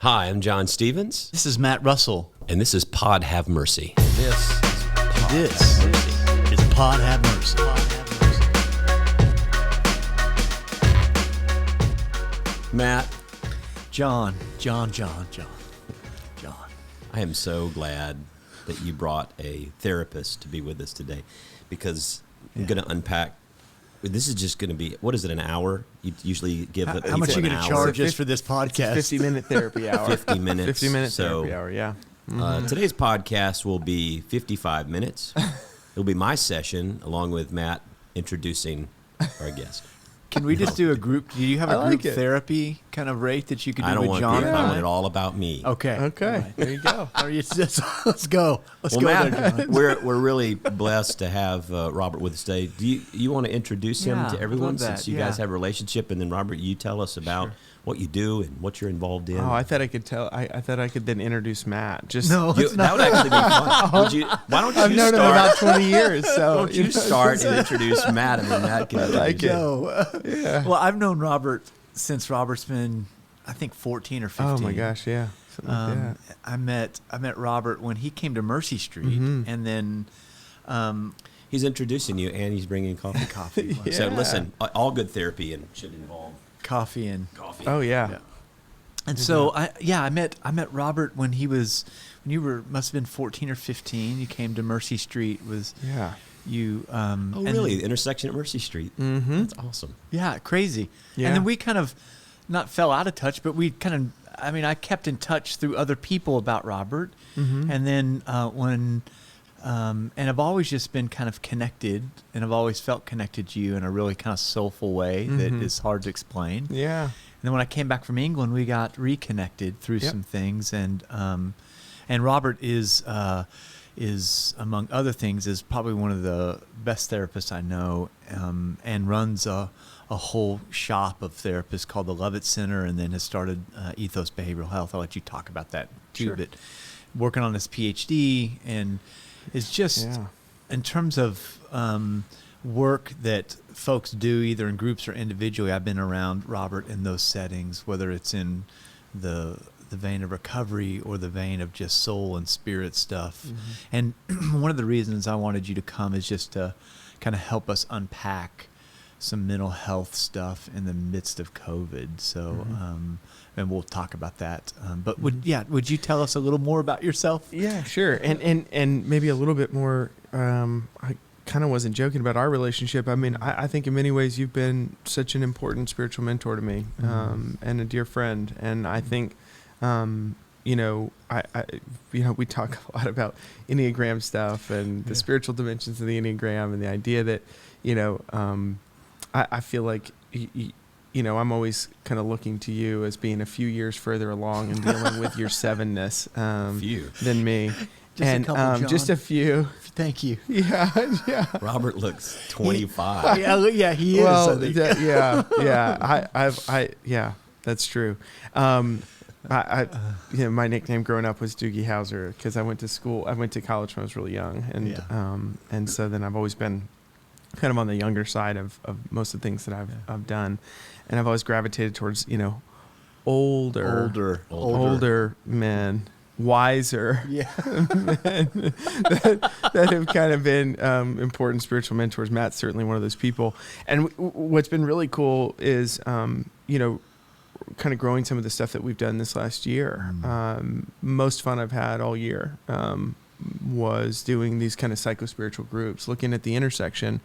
Hi, I'm John Stevens. This is Matt Russell. And this is Pod Have Mercy. This is Pod Have Mercy. Matt. John. I am so glad that you brought a therapist to be with us today, because I'm going to unpack. This is just going to be, what is it, an hour? You usually give How much are you going to charge us for this podcast? 50-minute therapy hour. 50 minutes. 50-minute therapy hour, yeah. Today's podcast will be 55 minutes. It'll be my session along with Matt introducing our guest. Can we just do a group? Do you have a group therapy kind of rate that you could do with John? I want it all about me. Okay. Right. There you go. Let's go. Matt, there, John. we're really blessed to have Robert with us today. Do you want to introduce him to everyone, since you guys have a relationship? And then, Robert, you tell us about what you do and what you're involved in. Oh, I thought I could tell. I thought I could then introduce Matt. No, that would actually be fun. Why don't you I've known him start? about 20 years. So Why don't you start and introduce Matt, and then Matt can introduce you. Yeah. Well, I've known Robert since Robert's been, I think, 14 or 15. Oh my gosh, yeah. Like I met Robert when he came to Mercy Street, and then He's introducing you, and he's bringing coffee. coffee. So listen, all good therapy should involve Coffee and coffee. Oh yeah. And so I met Robert when you must have been 14 or 15. You came to Mercy Street. You Really? The intersection at Mercy Street. Mm-hmm. That's awesome. Yeah, crazy. Yeah. And then we kind of not fell out of touch, but we kind of, I kept in touch through other people about Robert. Mm-hmm. And then and I've always just been kind of connected, and I've always felt connected to you in a really kind of soulful way that is hard to explain. Yeah. And then when I came back from England, we got reconnected through some things, and Robert is among other things is probably one of the best therapists I know, and runs a whole shop of therapists called the Lovett Center, and then has started Ethos Behavioral Health. I'll let you talk about that too. Sure. But working on his PhD, and is just in terms of work that folks do either in groups or individually. I've been around Robert in those settings, whether it's in the vein of recovery or the vein of just soul and spirit stuff. And one of the reasons I wanted you to come is just to kind of help us unpack some mental health stuff in the midst of COVID. So, and we'll talk about that. But would you tell us a little more about yourself? Yeah, sure. And maybe a little bit more. I kind of wasn't joking about our relationship. I mean, I think in many ways you've been such an important spiritual mentor to me, and a dear friend. And I think, we talk a lot about Enneagram stuff and the spiritual dimensions of the Enneagram, and the idea that, I feel like, I'm always kind of looking to you as being a few years further along and dealing with your sevenness than me. Just a few. Thank you. Yeah. Robert looks 25. He is. Well, that's true. My nickname growing up was Doogie Howser, because I went to college when I was really young, and so then I've always been kind of on the younger side of most of the things that I've done, and I've always gravitated towards older men, wiser men that have kind of been important spiritual mentors. Matt's certainly one of those people, and what's been really cool is kind of growing some of the stuff that we've done this last year. Most fun I've had all year was doing these kind of psycho-spiritual groups, looking at the intersection,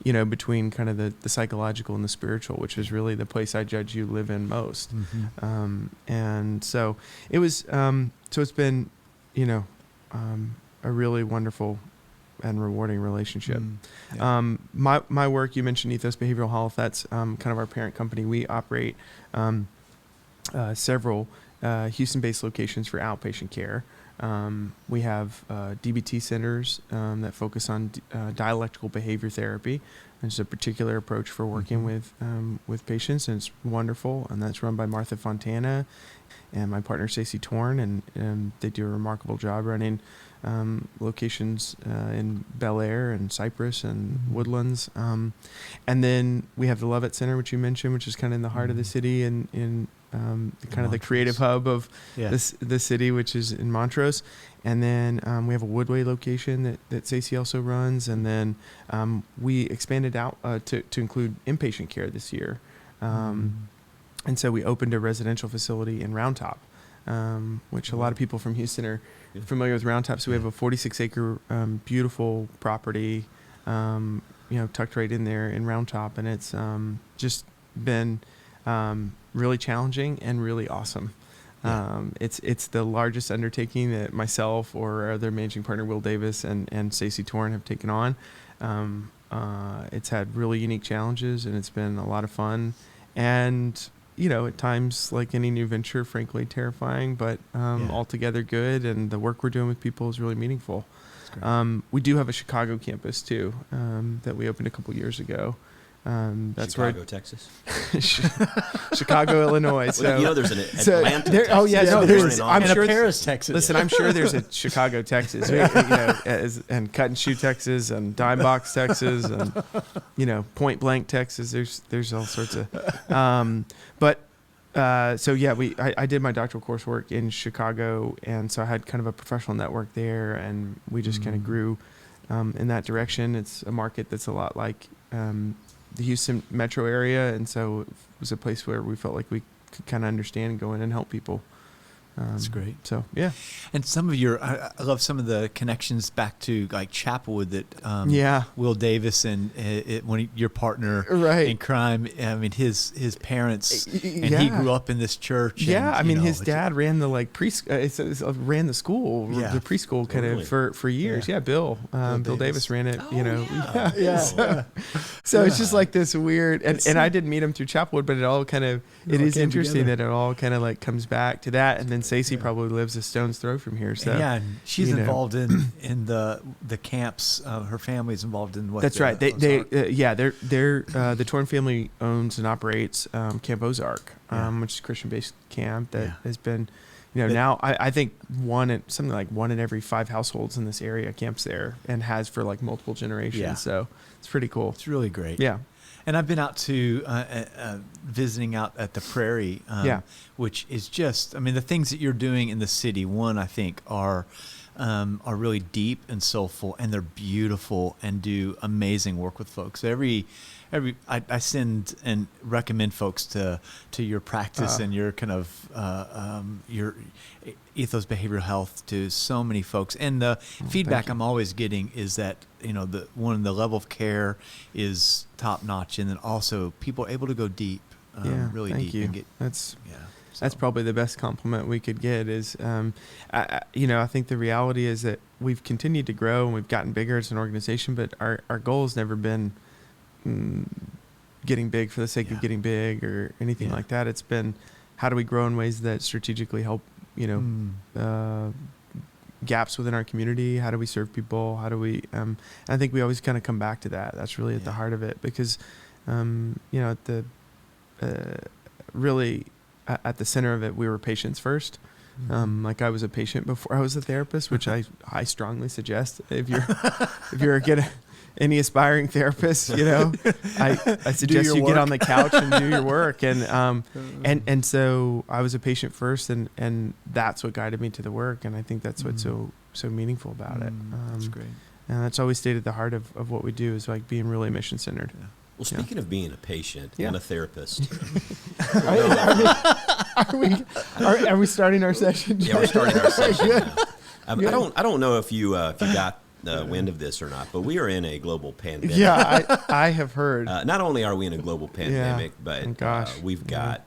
between kind of the psychological and the spiritual, which is really the place I judge you live in most. And so it was, it's been, a really wonderful and rewarding relationship. My work, you mentioned Ethos Behavioral Health. That's kind of our parent company. We operate several Houston-based locations for outpatient care. We have DBT centers that focus on dialectical behavior therapy. There's a particular approach for working with patients, and it's wonderful. And that's run by Martha Fontana and my partner Stacey Torn, and they do a remarkable job running locations in Bel Air and Cypress and Woodlands. And then we have the Lovett Center, which you mentioned, which is kind of in the heart of the city in the creative hub of Yeah. the city, which is in Montrose. And then we have a Woodway location that Stacey also runs. And then we expanded out to include inpatient care this year. And so we opened a residential facility in Round Top, which a lot of people from Houston are familiar with Round Top. So we have a 46-acre beautiful property, tucked right in there in Round Top. And it's just been really challenging and really awesome. It's the largest undertaking that myself or our other managing partner, Will Davis, and Stacey Torn have taken on. It's had really unique challenges, and it's been a lot of fun. And, at times, like any new venture, frankly, terrifying, but altogether good. And the work we're doing with people is really meaningful. We do have a Chicago campus, too, that we opened a couple years ago. That's Chicago, Texas. Chicago, Illinois. So Well, there's an Atlanta, Texas. Oh yeah, no, there's. I'm And sure a Paris, Texas. Listen, I'm sure there's a Chicago, Texas, and Cut and Shoe, Texas, and Dime Box, Texas, and Point Blank, Texas. There's all sorts of. I did my doctoral coursework in Chicago, and so I had kind of a professional network there, and we just kind of grew in that direction. It's a market that's a lot like the Houston metro area, and so it was a place where we felt like we could kind of understand and go in and help people. That's great. So yeah, and some of I love some of the connections back to like Chapelwood that Will Davis and your partner in crime. I mean his parents and he grew up in this church. Yeah, and, I mean his dad ran the ran the school, the preschool kind of for years. Yeah, Bill Davis ran it. So it's just like this weird, and I didn't meet him through Chapelwood, but it all kind of is interesting that it all kind of like comes back to that, and then Stacey probably lives a stone's throw from here. So and she's involved in the camps. Her family's involved in what? That's right. The Torn family owns and operates Camp Ozark, which is a Christian-based camp that has been, now I think something like 1 in every 5 households in this area camps there, and has for like multiple generations. Yeah. So it's pretty cool. It's really great. Yeah. And I've been out to visiting out at the Prairie, which is just, I mean, the things that you're doing in the city, I think are really deep and soulful, and they're beautiful and do amazing work with folks. I send and recommend folks to your practice and your kind of your ethos behavioral health to so many folks, and the feedback I'm always getting is that the level of care is top notch, and then also people are able to go deep, really deep. You. And get, that's probably the best compliment we could get is, I think the reality is that we've continued to grow and we've gotten bigger as an organization, but our goal has never been getting big for the sake of getting big or anything like that. It's been, how do we grow in ways that strategically help, gaps within our community? How do we serve people? How do we, I think we always kind of come back to that. That's really at the heart of it, because, really at the center of it, we were patients first. Like I was a patient before I was a therapist, which I strongly suggest if you're any aspiring therapist, I suggest you get on the couch and do your work. And so I was a patient first, and that's what guided me to the work. And I think that's what's so meaningful about it. That's great. And that's always stayed at the heart of what we do, is like being really mission centered. Yeah. Well, speaking of being a patient and a therapist, are we starting our session? Yeah, we're starting our session now. I don't know if you got wind of this or not, but we are in a global pandemic. Yeah, I have heard. Not only are we in a global pandemic, but we've got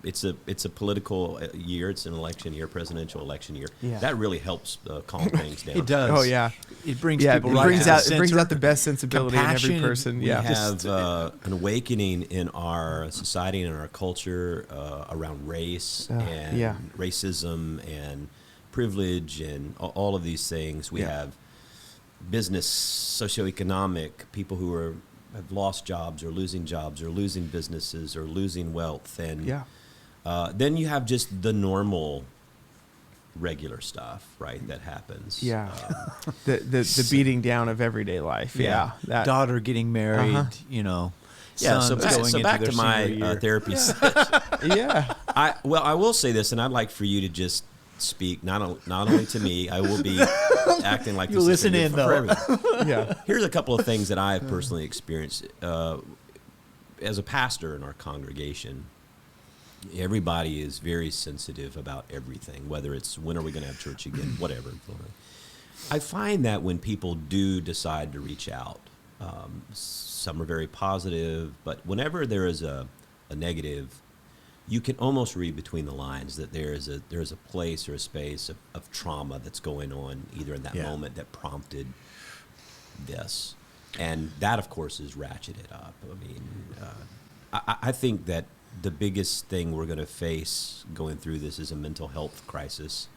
it's a political year. It's an election year, presidential election year. Yeah. That really helps calm things down. It does. Oh yeah, it brings people it brings right out it brings out the best sensibility in every person. We have an awakening in our society and in our culture around race and racism and privilege and all of these things. We have business, socioeconomic, people who have lost jobs or losing businesses or losing wealth, and then you have just the normal regular stuff, right, that happens. The beating down of everyday life. That daughter getting married, So back to my therapy session. I will say this, and I'd like for you to just speak not only to me. I will be acting like you this listen is in for though. everyone. Yeah. Here's a couple of things that I have personally experienced as a pastor in our congregation. Everybody is very sensitive about everything, whether it's when are we going to have church again, whatever. I find that when people do decide to reach out, some are very positive, but whenever there is a negative, you can almost read between the lines that there is a place or a space of trauma that's going on either in that moment that prompted this. And that, of course, is ratcheted up. I mean, I think that the biggest thing we're going to face going through this is a mental health crisis.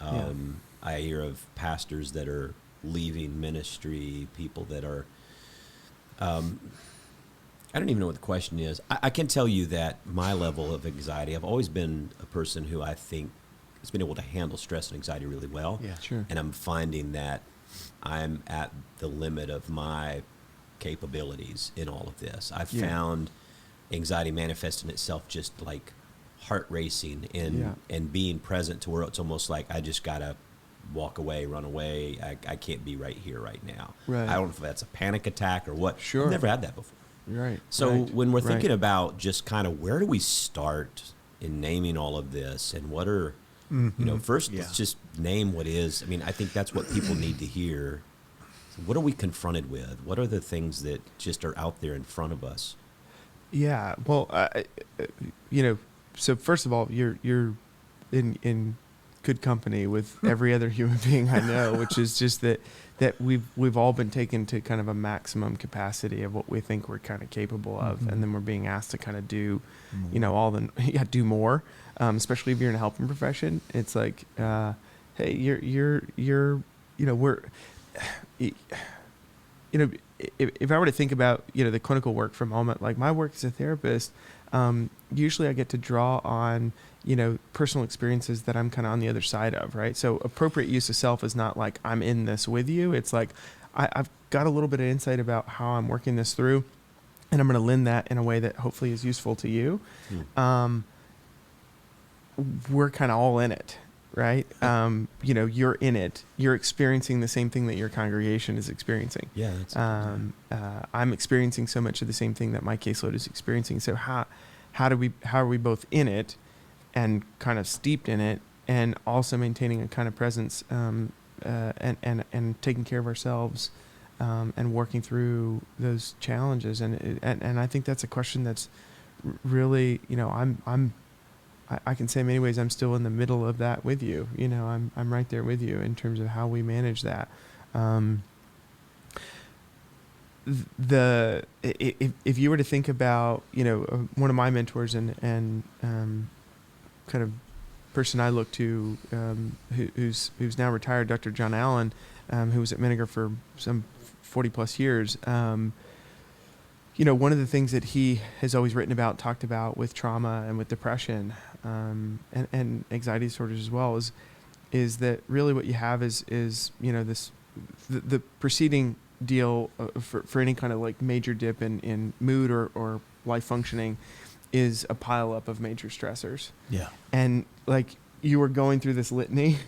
I hear of pastors that are leaving ministry, people that are, I don't even know what the question is. I can tell you that my level of anxiety, I've always been a person who I think has been able to handle stress and anxiety really well. Yeah, sure. And I'm finding that I'm at the limit of my capabilities in all of this. I've found anxiety manifesting itself just like heart racing and being present to where it's almost like I just gotta walk away, run away. I can't be right here, right now. Right. I don't know if that's a panic attack or what. Sure. I've never had that before. Right. So right. when we're right. thinking about just kind of where do we start in naming all of this and what are, first let's just name what is. I mean, I think that's what people need to hear. So what are we confronted with? What are the things that just are out there in front of us? Yeah. Well, so first of all, you're in good company with every other human being I know, which is just that we've all been taken to kind of a maximum capacity of what we think we're kind of capable of, and then we're being asked to kind of do, do more. Especially if you're in a helping profession, it's like, hey, you're we're, if I were to think about the clinical work for a moment, like my work as a therapist, usually I get to draw on personal experiences that I'm kind of on the other side of, right? So appropriate use of self is not like I'm in this with you. It's like I've got a little bit of insight about how I'm working this through, and I'm going to lend that in a way that hopefully is useful to you. We're kind of all in it, right? You're in it. You're experiencing the same thing that your congregation is experiencing. Yeah. I'm experiencing so much of the same thing that my caseload is experiencing. So how are we both in it and kind of steeped in it, and also maintaining a kind of presence and taking care of ourselves and working through those challenges. And I think that's a question that's really, I can say in many ways I'm still in the middle of that with you. I'm right there with you in terms of how we manage that. If you were to think about one of my mentors and kind of person I look to, who's now retired, Dr. John Allen, who was at Meniger for some 40 plus years. One of the things that he has always written about, talked about with trauma and with depression, and anxiety disorders as well, is that really what you have is this the preceding deal for any kind of like major dip in mood or life functioning is a pile up of major stressors. Yeah. And like you were going through this litany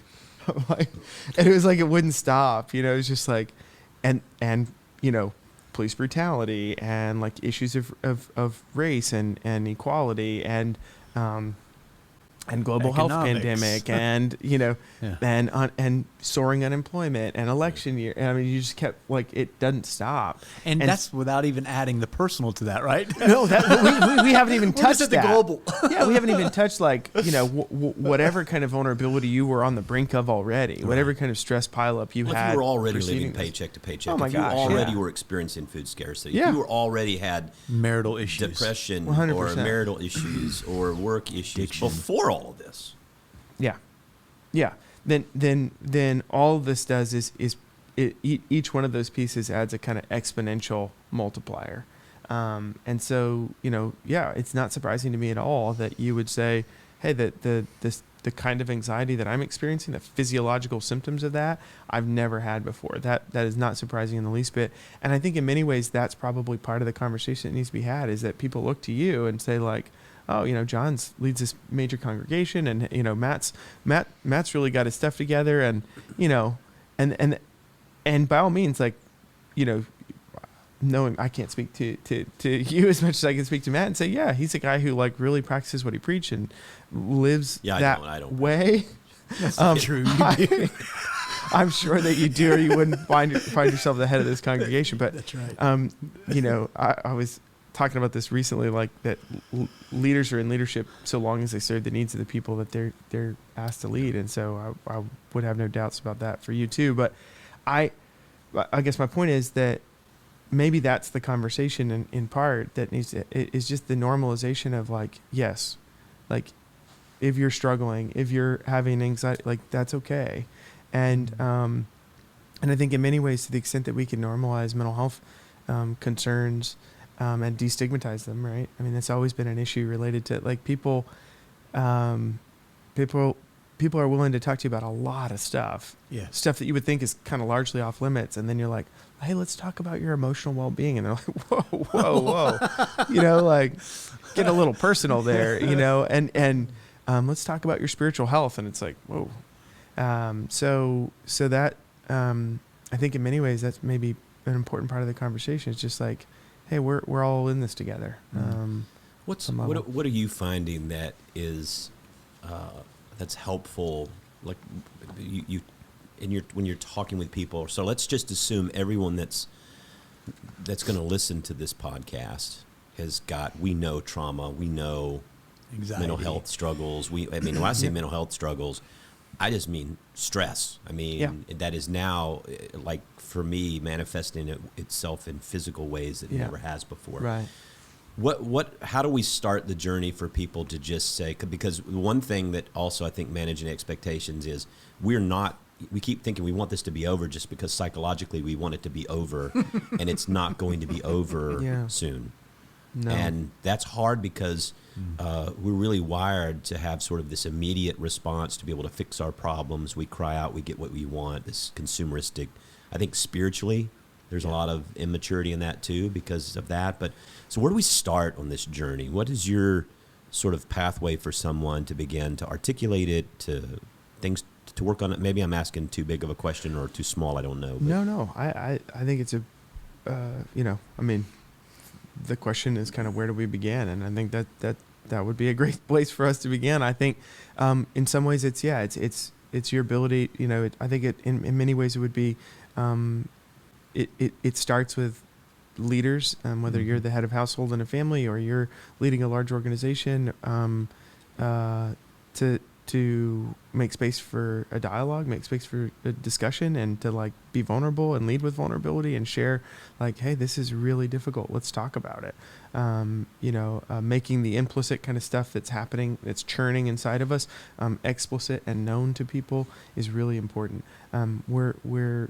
of like, and it was like it wouldn't stop. It was just like and police brutality and like issues of race and equality and global health pandemic and and soaring unemployment and election year. I mean, you just kept like it doesn't stop. And that's without even adding the personal to that, right? No, we haven't even touched just that. The global. Yeah, we haven't even touched like whatever kind of vulnerability you were on the brink of already, whatever kind of stress pileup you had. If you were already living paycheck to paycheck, if you already were experiencing food scarcity, if you were already had marital issues, depression 100%. or marital issues or work issues before all of this. Yeah. Then all this does is each one of those pieces adds a kind of exponential multiplier. And so, it's not surprising to me at all that you would say, hey, the kind of anxiety that I'm experiencing, the physiological symptoms of that, I've never had before. That is not surprising in the least bit. And I think in many ways that's probably part of the conversation that needs to be had, is that people look to you and say like, oh, John's leads this major congregation, and Matt's really got his stuff together, and and by all means, like, knowing I can't speak to you as much as I can speak to Matt and say, yeah, he's a guy who like really practices what he preached and lives I don't way. That's true. You do. I'm sure that you do, or you wouldn't find yourself the head of this congregation. But that's right. I was talking about this recently, like that leaders are in leadership so long as they serve the needs of the people that they're asked to lead, and so I would have no doubts about that for you too. But I guess my point is that maybe that's the conversation in part that is just the normalization of like, yes, like if you're struggling, if you're having anxiety, like that's okay. And I think in many ways, to the extent that we can normalize mental health concerns and destigmatize them, right? I mean, that's always been an issue related to like people are willing to talk to you about a lot of stuff. Yeah. Stuff that you would think is kind of largely off limits. And then you're like, hey, let's talk about your emotional well-being. And they're like, whoa. Like get a little personal there, and let's talk about your spiritual health. And it's like, whoa. So that, I think in many ways that's maybe an important part of the conversation. It's just like, hey, we're all in this together. What are you finding that is, that's helpful? Like when you're talking with people. So let's just assume everyone that's going to listen to this podcast we know trauma, we know anxiety, mental health struggles. When I say mental health struggles, I just mean stress. I mean, that is now, like for me, manifesting itself in physical ways that it never has before. Right. How do we start the journey for people to just say, because one thing that also I think managing expectations is we keep thinking we want this to be over just because psychologically we want it to be over and it's not going to be over soon. No. And that's hard because we're really wired to have sort of this immediate response to be able to fix our problems. We cry out, we get what we want, this consumeristic. I think spiritually, there's a lot of immaturity in that too because of that. But so where do we start on this journey? What is your sort of pathway for someone to begin to articulate it, to things to work on it? Maybe I'm asking too big of a question or too small. I don't know. But. No. I think it's the question is kind of where do we begin? And I think that would be a great place for us to begin. I think in some ways it's your ability, I think in many ways it would be, it starts with leaders, whether you're the head of household in a family or you're leading a large organization, to make space for a dialogue, make space for a discussion, and to like be vulnerable and lead with vulnerability and share like, hey, this is really difficult. Let's talk about it. Making the implicit kind of stuff that's happening, that's churning inside of us, explicit and known to people is really important. We're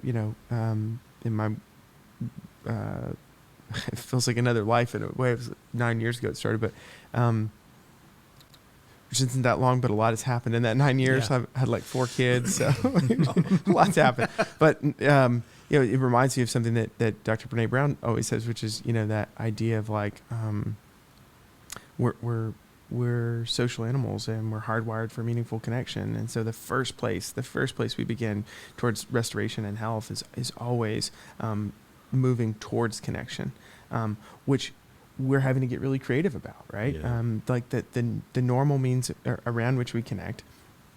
in my, it feels like another life in a way. It was 9 years ago it started, but, which isn't that long, but a lot has happened in that 9 years. Yeah. I've had like 4 kids, so lots happened. But it reminds me of something that Dr. Brene Brown always says, which is that idea of like we're social animals and we're hardwired for meaningful connection. And so the first place we begin towards restoration and health is always moving towards connection, which we're having to get really creative about, right? Yeah. Like the normal means around which we connect,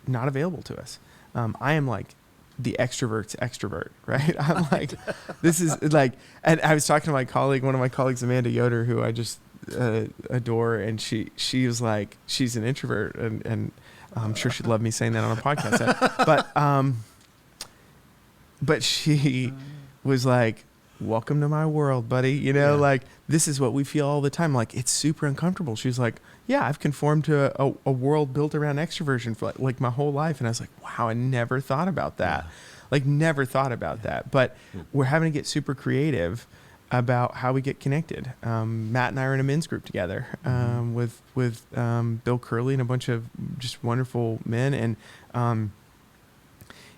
not available to us. I am like the extrovert's extrovert, right? I'm like, this is like, and I was talking to one of my colleagues, Amanda Yoder, who I just adore, and she was like, she's an introvert, and I'm sure she'd love me saying that on a podcast. But she was like, welcome to my world, buddy. Like this is what we feel all the time. Like it's super uncomfortable. She's like, yeah, I've conformed to a world built around extroversion for like my whole life. And I was like, wow, I never thought about that. But we're having to get super creative about how we get connected. Matt and I are in a men's group together with Bill Curley and a bunch of just wonderful men.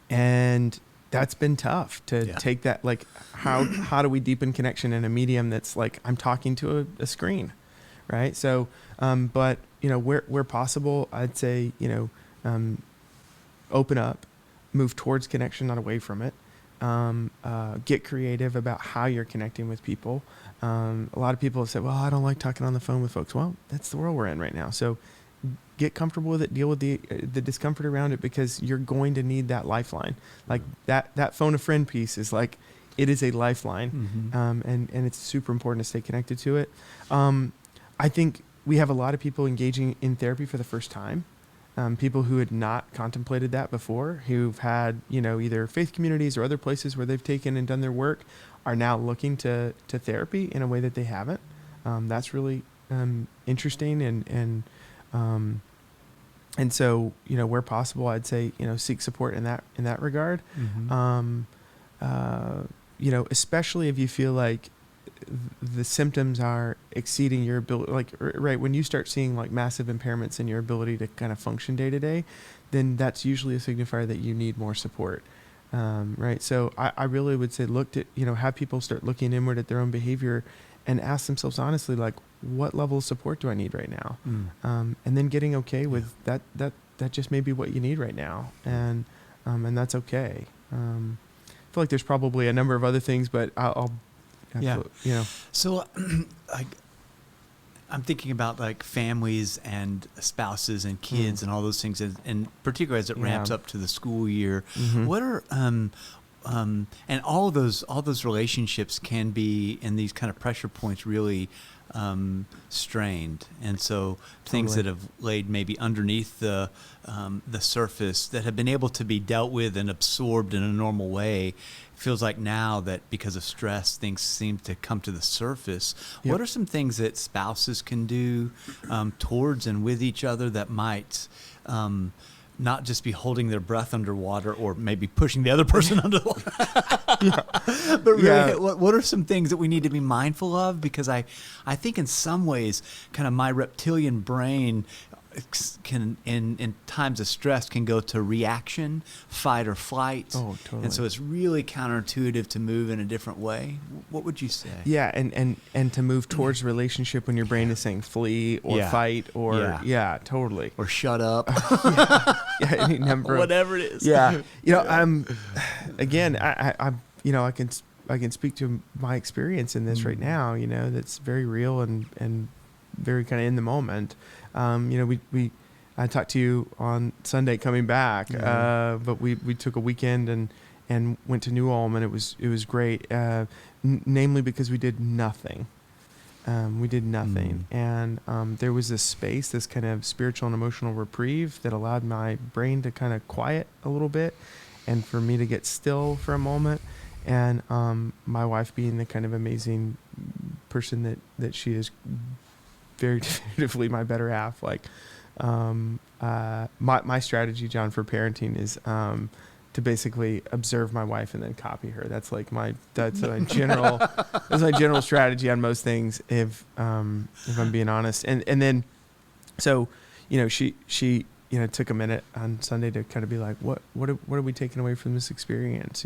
And that's been tough to take that, like how do we deepen connection in a medium that's like I'm talking to a screen, right? So but where possible, I'd say, open up, move towards connection, not away from it. Get creative about how you're connecting with people. A lot of people have said, well, I don't like talking on the phone with folks. Well, that's the world we're in right now. So get comfortable with it, deal with the discomfort around it, because you're going to need that lifeline. Like that phone a friend piece is like, it is a lifeline. And it's super important to stay connected to it. I think we have a lot of people engaging in therapy for the first time. People who had not contemplated that before, who've had, either faith communities or other places where they've taken and done their work, are now looking to therapy in a way that they haven't. That's really interesting. And so, where possible, I'd say, seek support in that regard. Especially if you feel like the symptoms are exceeding your ability, like, right, when you start seeing like massive impairments in your ability to kind of function day to day, then that's usually a signifier that you need more support. Right. So I really would say, have people start looking inward at their own behavior and ask themselves honestly, like, what level of support do I need right now? And then getting okay with that just may be what you need right now. And that's okay. I feel like there's probably a number of other things, but I'll So I'm thinking about like families and spouses and kids and all those things, and particularly as it ramps up to the school year. What are and all those relationships can be in these kind of pressure points really strained, and so things that have laid maybe underneath the surface that have been able to be dealt with and absorbed in a normal way. Feels like now that because of stress, things seem to come to the surface. Yep. What are some things that spouses can do towards and with each other that might not just be holding their breath underwater or maybe pushing the other person under the water, but really, what are some things that we need to be mindful of? Because I think in some ways, kind of my reptilian brain can in times of stress can go to reaction, fight or flight. Oh, totally. And so it's really counterintuitive to move in a different way. What would you say? Yeah, and to move towards relationship when your brain is saying flee or fight or totally. Or shut up. Any number whatever it is. Yeah. Again, I can speak to my experience in this right now, that's very real and very kind of in the moment. I talked to you on Sunday coming back, but we took a weekend and went to New Ulm, and it was great. Namely because we did nothing. And there was this space, this kind of spiritual and emotional reprieve that allowed my brain to kind of quiet a little bit, and for me to get still for a moment. And my wife, being the kind of amazing person that she is, very definitively my better half. Like, my strategy, John, for parenting is to basically observe my wife and then copy her. That's my general strategy on most things. If I'm being honest, and then, so she took a minute on Sunday to kind of be like, what are we taking away from this experience?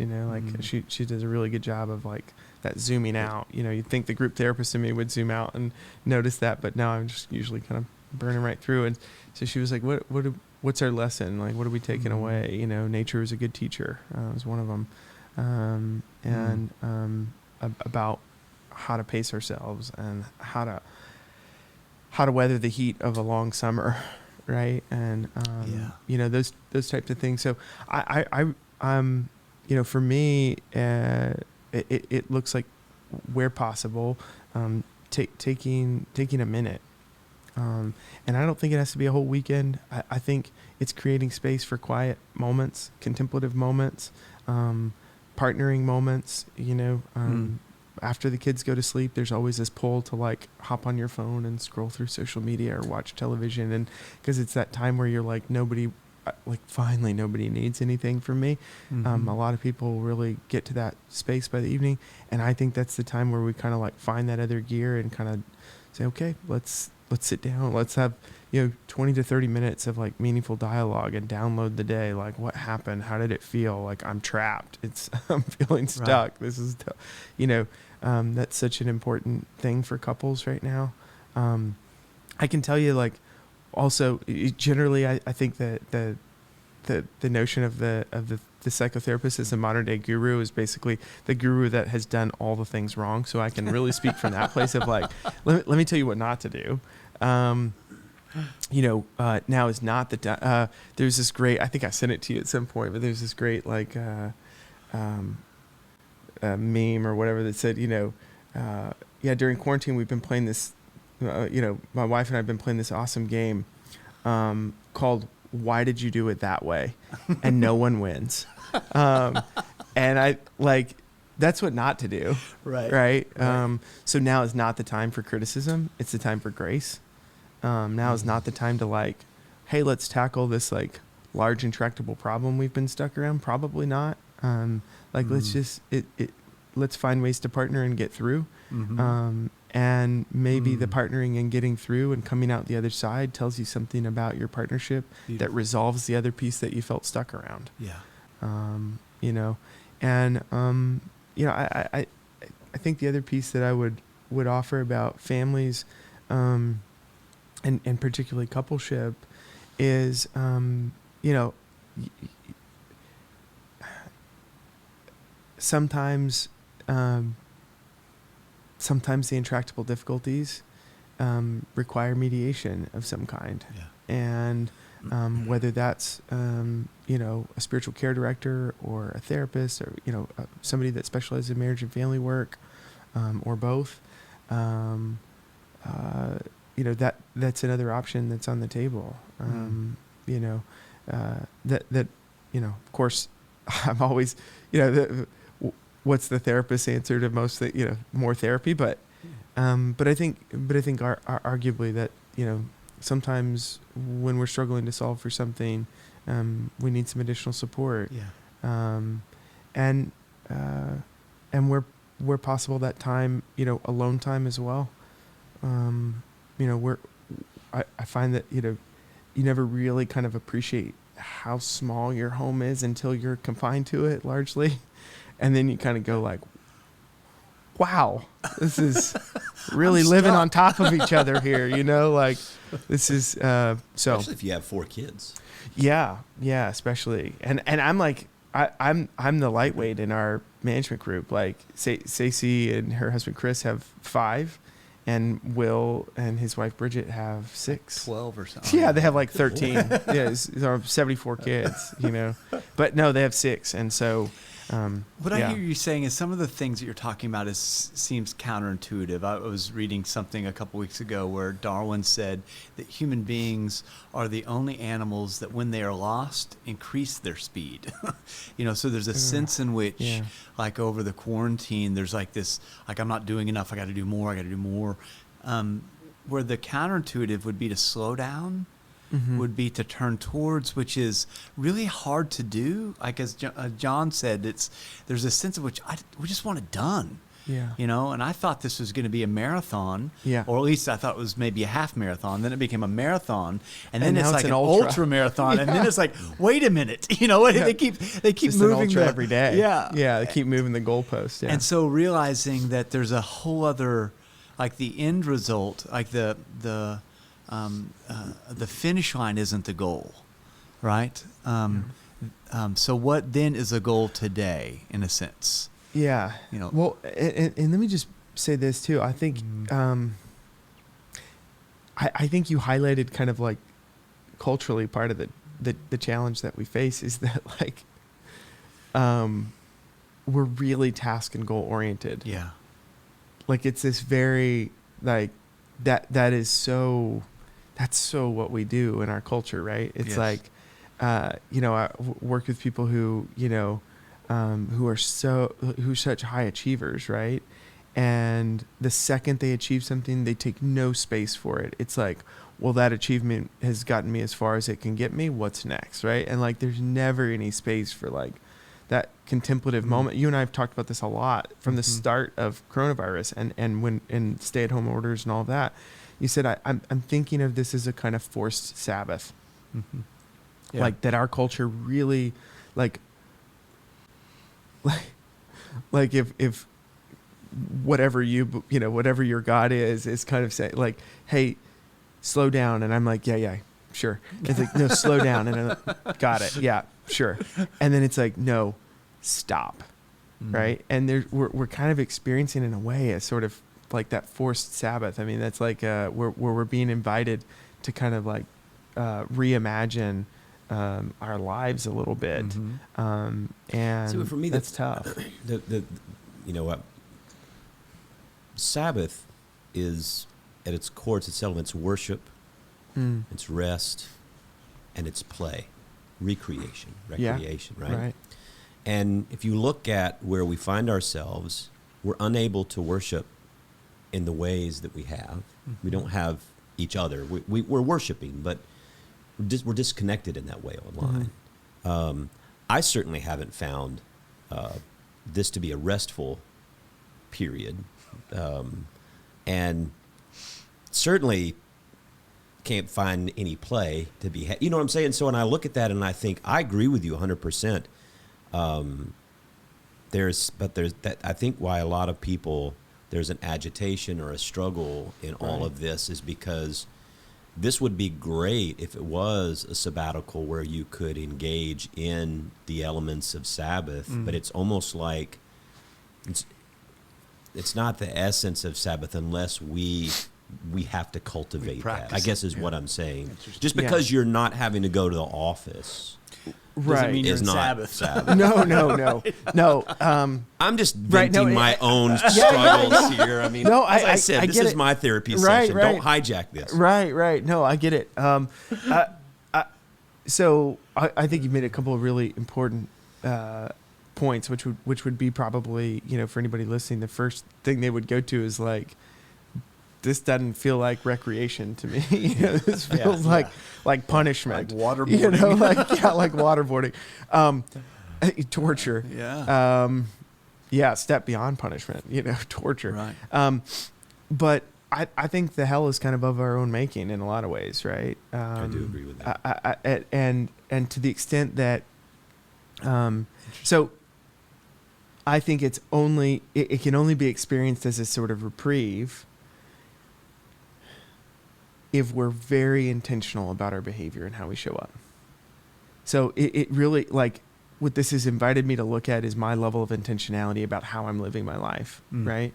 She does a really good job of like that zooming out. You'd think the group therapist in me would zoom out and notice that, but now I'm just usually kind of burning right through. And so she was like, what's our lesson? Like, what are we taking away? Nature is a good teacher. Was one of them. About how to pace ourselves and how to weather the heat of a long summer. Right. And, those types of things. So I for me, it looks like where possible, taking a minute. And I don't think it has to be a whole weekend. I think it's creating space for quiet moments, contemplative moments, partnering moments, after the kids go to sleep, there's always this pull to like hop on your phone and scroll through social media or watch television. And because it's that time where you're like, finally nobody needs anything from me. A lot of people really get to that space by the evening. And I think that's the time where we kind of like find that other gear and kind of say, okay, let's sit down. Let's have, 20 to 30 minutes of like meaningful dialogue and download the day. Like, what happened? How did it feel? Like, I'm trapped. I'm feeling stuck. Right. This is, that's such an important thing for couples right now. I can tell you, like, also generally, I think that the notion of the psychotherapist as a modern day guru is basically the guru that has done all the things wrong. So I can really speak from that place of like, let me tell you what not to do. Now is not the time. There's this great, I think I sent it to you at some point, but there's this great like meme or whatever that said, during quarantine we've been playing this, my wife and I have been playing this awesome game called Why Did You Do It That Way? And no one wins. And I like, that's what not to do. Right. So now is not the time for criticism. It's the time for grace. Now is not the time to like, hey, let's tackle this like large intractable problem we've been stuck around. Probably not. Let's just, let's find ways to partner and get through. And maybe the partnering and getting through and coming out the other side tells you something about your partnership that resolves the other piece that you felt stuck around. Yeah. I think the other piece that I would offer about families, and particularly coupleship is, sometimes the intractable difficulties require mediation of some kind. Yeah. And whether that's, a spiritual care director or a therapist or, somebody that specializes in marriage and family work, or both, that's another option that's on the table. Of course, I'm always, what's the therapist's answer to most that, more therapy, but I think arguably that, sometimes when we're struggling to solve for something, we need some additional support. Yeah. And where possible that time, alone time as well. I find that, you never really kind of appreciate how small your home is until you're confined to it largely. And then you kind of go like, wow, this is really living on top of each other here, like this is, so. Especially if you have 4 kids. Yeah, especially. And I'm like, I'm the lightweight in our management group. Like Stacey and her husband Chris have 5, and Will and his wife Bridget have 6. 12 or something. Yeah, they have like 13. Yeah, it's 74 kids, But no, they have 6, and so. What I hear you saying is some of the things that you're talking about seems counterintuitive. I was reading something a couple weeks ago where Darwin said that human beings are the only animals that when they are lost increase their speed. So there's a sense in which like over the quarantine there's like this, like I'm not doing enough, I got to do more. Where the counterintuitive would be to slow down. Would be to turn towards, which is really hard to do. Like as John said, there's a sense of which we just want it done. Yeah. And I thought this was going to be a marathon. Yeah. Or at least I thought it was maybe a half marathon. Then it became a marathon, and then it's like an ultra marathon. Yeah. And then it's like, wait a minute, They keep just moving an ultra every day. Yeah. Yeah. They keep moving the goalpost. Yeah. And so realizing that there's a whole other, like the end result, like the finish line isn't the goal, right? So what then is a goal today, in a sense? Yeah. Well, and let me just say this too. I think, I think you highlighted kind of like culturally part of the challenge that we face is that like, we're really task and goal oriented. Yeah. Like it's this very like that's so what we do in our culture, right? It's yes. like, I work with people who, who are such high achievers, right? And the second they achieve something, they take no space for it. It's like, well, that achievement has gotten me as far as it can get me. What's next, right? And like, there's never any space for like that contemplative moment. You and I have talked about this a lot from the start of coronavirus and stay-at-home orders and all that. You said, I'm thinking of this as a kind of forced Sabbath. Yeah. Like that our culture really like if whatever whatever your God is kind of saying like, hey, slow down. And I'm like, yeah, sure. It's like, no, slow down. And I'm like, got it. Yeah, sure. And then it's like, no, stop. Right. And we're kind of experiencing in a way a sort of like that forced Sabbath. I mean, that's like where we're being invited to kind of like reimagine our lives a little bit. And so for me, that's tough. Sabbath is at its core, its elements, worship, it's rest, and it's play, recreation, right? And if you look at where we find ourselves, we're unable to worship in the ways that we have. We don't have each other. We're worshiping, but we're disconnected in that way online. I certainly haven't found this to be a restful period, and certainly can't find any play to be you know what I'm saying? So when I look at that and I think, I agree with you 100%. There's that, I think why a lot of people, there's an agitation or a struggle in all of this is because this would be great if it was a sabbatical where you could engage in the elements of Sabbath, but it's almost like it's not the essence of Sabbath unless we have to cultivate that, I guess is what I'm saying. Just because you're not having to go to the office doesn't mean you're in Sabbath. No. I'm just venting my own struggles here. I mean, as I said, this is my therapy session. Don't hijack this. Right. No, I get it. So I think you made a couple of really important points, which would be probably, for anybody listening, the first thing they would go to is like, this doesn't feel like recreation to me. This feels like punishment. Like waterboarding. Like waterboarding. Torture. Yeah. Step beyond punishment, torture. Right. But I think the hell is kind of of our own making in a lot of ways, right? I do agree with that. And to the extent that, so I think it can only be experienced as a sort of reprieve if we're very intentional about our behavior and how we show up. So it really, like, what this has invited me to look at is my level of intentionality about how I'm living my life, right?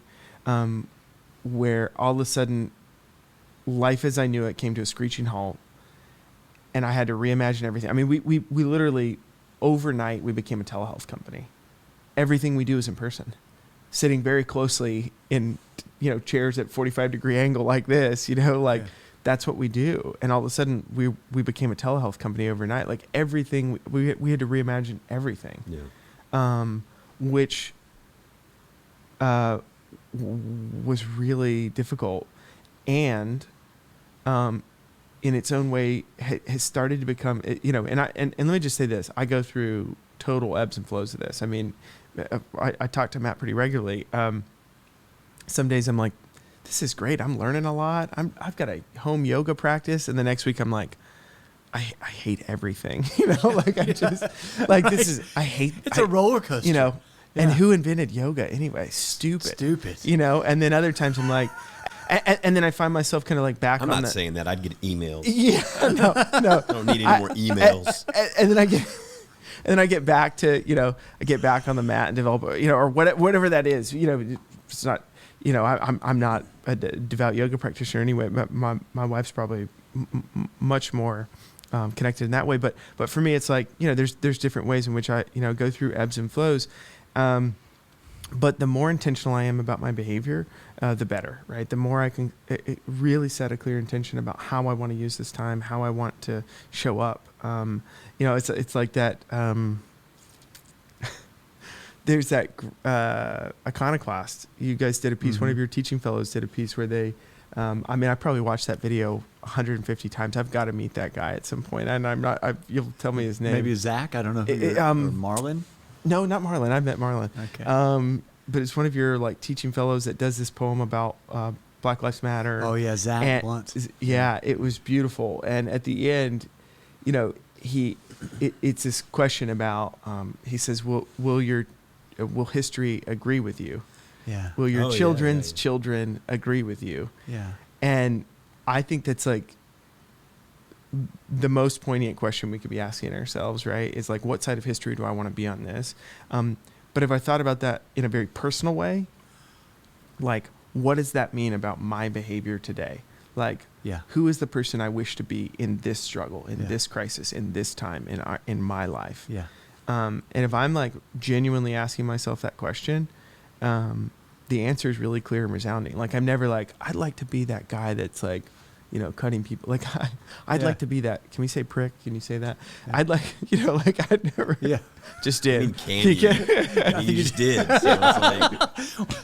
Where all of a sudden, life as I knew it came to a screeching halt, and I had to reimagine everything. I mean, we literally, overnight, we became a telehealth company. Everything we do is in person, sitting very closely in, chairs at 45-degree angle like this, That's what we do. And all of a sudden we became a telehealth company overnight. Like everything, we had to reimagine everything. Which was really difficult. And in its own way has started to become, and let me just say this. I go through total ebbs and flows of this. I mean, I talk to Matt pretty regularly. Some days I'm like, this is great. I'm learning a lot. I've got a home yoga practice. And the next week I'm like, I hate everything, like I hate, it's a roller coaster, and who invented yoga anyway? Stupid. And then other times I'm like, and then I find myself kind of like back I'm on not saying that. I'd get emails. No. I don't need any more emails. And then I get back to, I get back on the mat and develop, or whatever that is, it's not, I'm not a devout yoga practitioner anyway, but my wife's probably much more connected in that way. But for me, it's like, there's different ways in which I, go through ebbs and flows. But the more intentional I am about my behavior, the better, right? The more I can really set a clear intention about how I want to use this time, how I want to show up. It's like that. There's that iconoclast. You guys did a piece. One of your teaching fellows did a piece where they, I probably watched that video 150 times. I've got to meet that guy at some point. And I'm not, you'll tell me his name. Maybe Zach. I don't know. Or Marlon? No, not Marlon. I met Marlon. Okay. But it's one of your teaching fellows that does this poem about Black Lives Matter. Oh yeah, Zach Blunt. Yeah, it was beautiful. And at the end, it's this question about, he says, will history agree with you? Yeah. Will your children's children agree with you? Yeah. And I think that's like the most poignant question we could be asking ourselves, right? Is like, what side of history do I want to be on this? But if I thought about that in a very personal way, like, what does that mean about my behavior today? Like, who is the person I wish to be in this struggle, in this crisis, in this time, in my life? Yeah. And if I'm like genuinely asking myself that question, the answer is really clear and resounding. Like, I'm never like, I'd like to be that guy that's like, you know, cutting people. Like, I'd like to be that. Can we say prick? Can you say that? Yeah. I'd like, you know, like, I'd never. Yeah. Just did. I mean, can you? I mean, you just did. So it's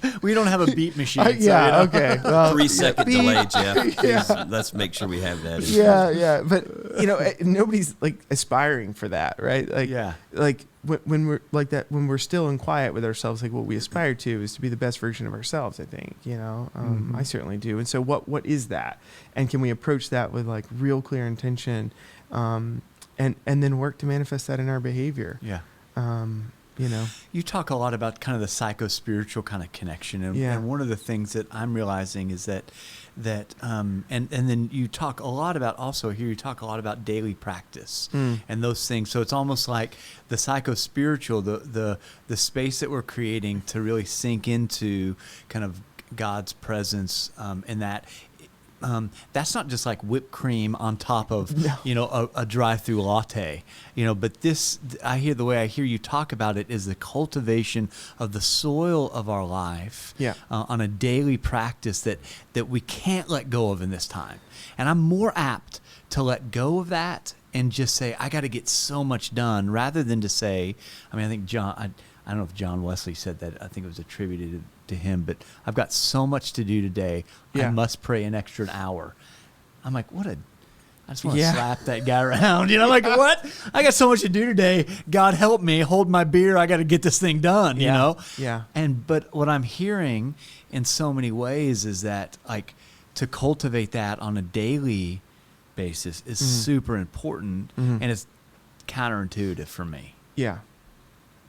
like, we don't have a beat machine. Yeah. So, okay. Well, 3-second delay, Jeff. Please, let's make sure we have that. Yeah. But, you know, nobody's like aspiring for that, right? Like, like when we're like that, when we're still in quiet with ourselves, like what we aspire to is to be the best version of ourselves, I think, you know, I certainly do. And so what is that? And can we approach that with like real clear intention, and then work to manifest that in our behavior? Yeah. You know, you talk a lot about kind of the psycho-spiritual kind of connection. And one of the things that I'm realizing is that and then you talk a lot about also here, you talk a lot about daily practice and those things. So it's almost like the psycho-spiritual, the space that we're creating to really sink into kind of God's presence, and that's not just like whipped cream on top of, you know, a drive-through latte, you know, but the way I hear you talk about it is the cultivation of the soil of our life on a daily practice that we can't let go of in this time. And I'm more apt to let go of that and just say, I got to get so much done, rather than to say, I mean, I think I don't know if John Wesley said that. I think it was attributed to him, but I've got so much to do today. I must pray an extra hour. I'm like, I just want to slap that guy around. You know, like, what? I got so much to do today. God help me, hold my beer. I got to get this thing done, you know? Yeah. But what I'm hearing in so many ways is that, like, to cultivate that on a daily basis is super important, and it's counterintuitive for me. Yeah.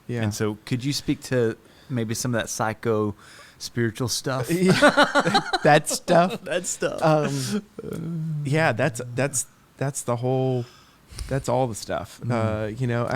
Yeah. And so could you speak to maybe some of that psycho-spiritual stuff? That stuff? That stuff. Yeah, that's the whole, that's all the stuff. You know,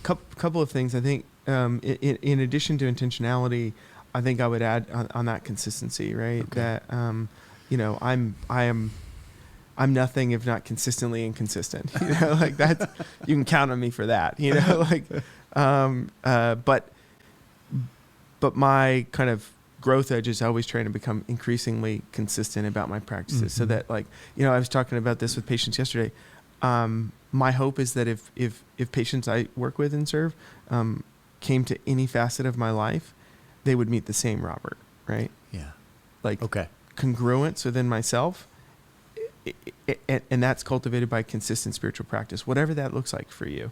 couple of things. I think in addition to intentionality, I think I would add on that consistency, right? Okay. That, you know, I'm nothing if not consistently inconsistent. You know, like that. You can count on me for that. You know, like, but my kind of growth edge is always trying to become increasingly consistent about my practices, so that, like, you know, I was talking about this with patients yesterday. My hope is that if patients I work with and serve came to any facet of my life, they would meet the same Robert, right? Yeah. Like, congruence within myself. And that's cultivated by consistent spiritual practice, whatever that looks like for you.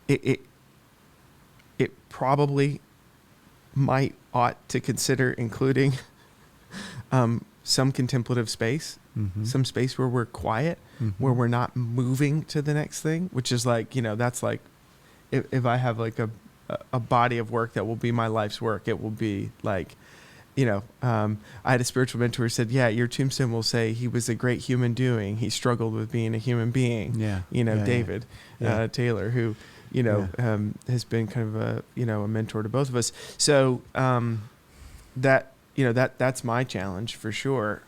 It probably ought to consider including some contemplative space, some space where we're quiet, where we're not moving to the next thing, which is like, you know, that's like, if I have like a body of work that will be my life's work, it will be like, you know, I had a spiritual mentor who said, your tombstone will say he was a great human doing. He struggled with being a human being. Yeah. You know, David Taylor, who, you know, has been kind of a, you know, a mentor to both of us. So that, you know, that's my challenge for sure.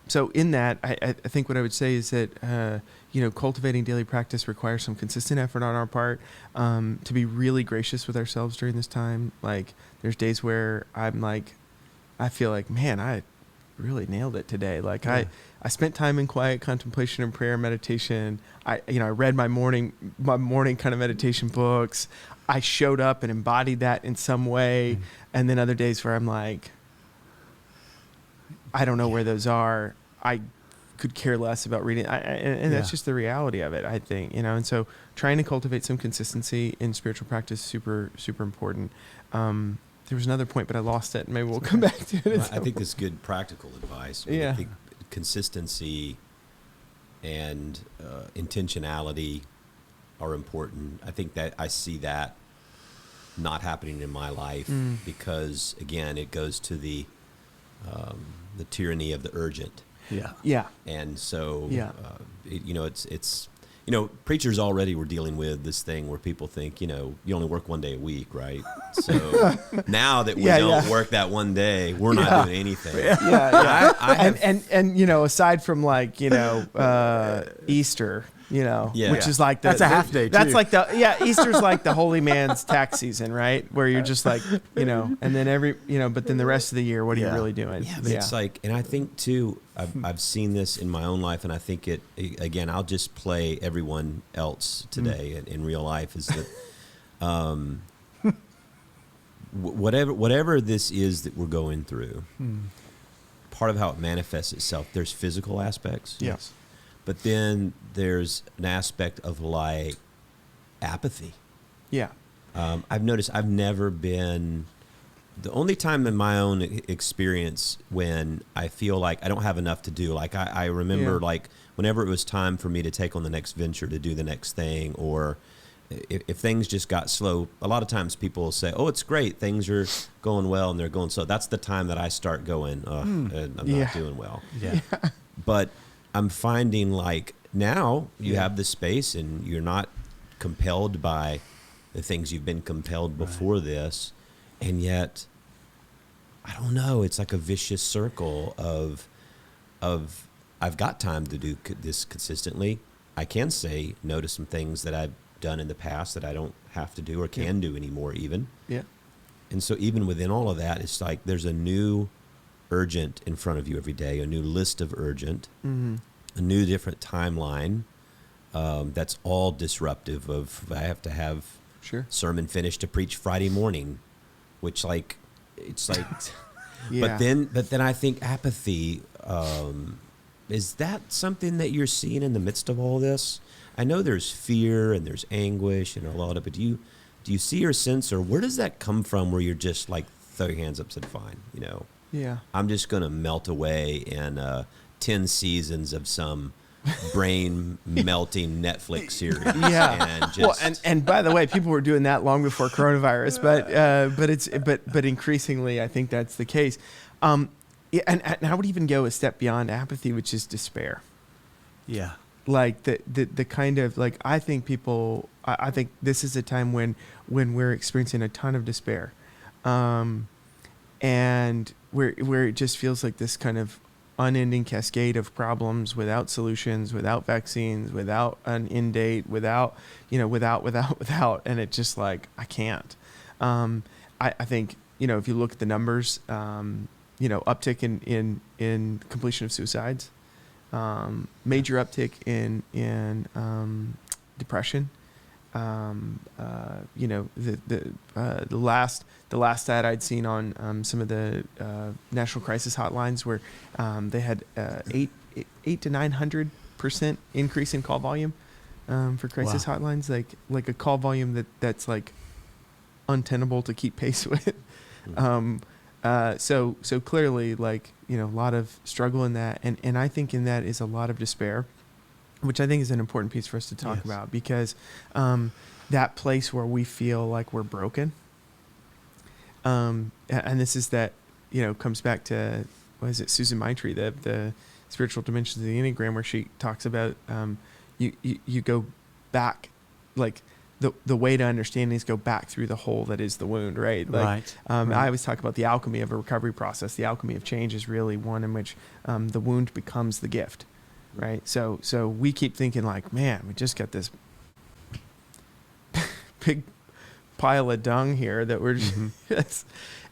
So in that, I think what I would say is that, you know, cultivating daily practice requires some consistent effort on our part, to be really gracious with ourselves during this time. Like, there's days where I'm like, I feel like, man, I really nailed it today. Like, I spent time in quiet contemplation and prayer, meditation. I read my morning kind of meditation books. I showed up and embodied that in some way. And then other days where I'm like, I don't know where those are. I could care less about reading. And that's just the reality of it, I think, you know. And so trying to cultivate some consistency in spiritual practice is super, super important. There was another point, but I lost it. Maybe we'll come back to it. Well, I think this is good practical advice. I think consistency and intentionality are important. I think that I see that not happening in my life because, again, it goes to the tyranny of the urgent. Yeah. And so, it's preachers already were dealing with this thing where people think, you only work one day a week, right? So now that we don't work that one day, we're not doing anything. And aside from like, Easter, which is like that's a half day too. That's like Easter's like the holy man's tax season, right? Where you're just like, and then but then the rest of the year, what are you really doing? Yeah, it's like, and I think too, I've seen this in my own life, and I think again, I'll just play everyone else today in real life is that, whatever this is that we're going through, part of how it manifests itself, there's physical aspects. Yes. But then there's an aspect of like apathy. Yeah. I've noticed I've never been, the only time in my own experience when I feel like I don't have enough to do, like I remember like whenever it was time for me to take on the next venture, to do the next thing, or if things just got slow, a lot of times people will say, oh, it's great, things are going well and they're going slow. That's the time that I start going, I'm not doing well. Yeah. But I'm finding like now you have the space and you're not compelled by the things you've been compelled before this. And yet, I don't know, it's like a vicious circle of I've got time to do this consistently. I can say no to some things that I've done in the past that I don't have to do or can do anymore even. Yeah. And so even within all of that, it's like there's a new urgent in front of you every day, a new list of urgent, a new different timeline that's all disruptive of I have to have sermon finished to preach Friday morning, which like it's like but then I think apathy, is that something that you're seeing in the midst of all this? I know there's fear and there's anguish and a lot of it. Do you see or sense, or where does that come from where you're just like throw your hands up and said, fine, I'm just going to melt away in 10 seasons of some brain melting Netflix series. Yeah. And by the way, people were doing that long before coronavirus, but increasingly I think that's the case. And I would even go a step beyond apathy, which is despair. Yeah. Like the kind of like, I think this is a time when we're experiencing a ton of despair. And where it just feels like this kind of unending cascade of problems without solutions, without vaccines, without an end date, without, and it's just like, I can't. I think, if you look at the numbers, uptick in completion of suicides, major uptick in depression. The last stat I'd seen on some of the national crisis hotlines where they had 800 to 900% increase in call volume for crisis hotlines, like a call volume that's like untenable to keep pace with. So clearly, like, a lot of struggle in that, and I think in that is a lot of despair, which I think is an important piece for us to talk about, because that place where we feel like we're broken, and this is that, comes back to, what is it, Susan Maitre, the spiritual dimensions of the Enneagram, where she talks about you go back, like the way to understand is go back through the hole that is the wound, right? Like, right. I always talk about the alchemy of a recovery process. The alchemy of change is really one in which the wound becomes the gift. Right. So we keep thinking like, man, we just got this big pile of dung here that we're just,